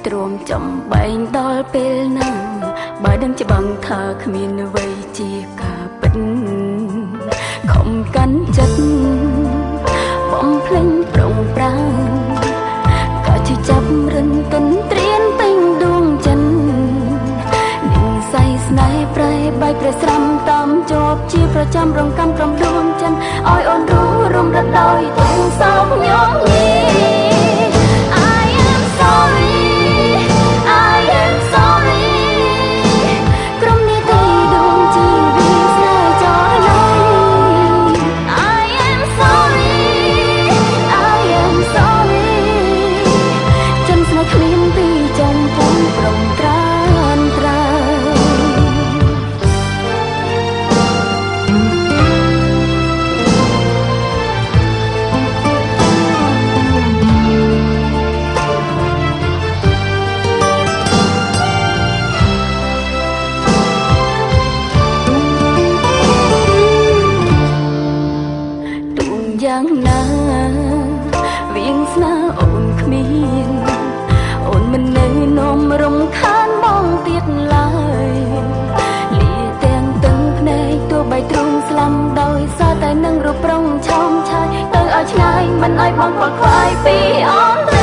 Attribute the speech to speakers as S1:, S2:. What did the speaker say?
S1: ទ្រាំចំបែងដល់ពេលណាបើដឹងច្បាំងថាគ្មានអ្វីជាការពិតខំកាន់ចិត្តបំភ្លេចប្រងប្រាំងក៏ជាចាប់រិនទន្ទ្រានពេញដួងចិននឹងស័យស្នេហ៍ប្រែបែកប្រស្រាំតាមជាប់ជាប្រចាំរងកម្មក្រុមដួងចិនឲ្យអូនรู้រំលឹកដោយទាំងសោកញងញីយ៉ាងណាវៀងស្នាអូនគ្មានអូនមិននៅនំរំខានបងទៀតឡើយលាទាំងទឹកភ្នែកទោះបីទ្រូងស្លាំដោយសារតែនឹងរូបប្រងឆោមឆាយទៅឲ្យឆ្ងាយមិនឲ្យបងខ្វល់ខ្វាយពីអូន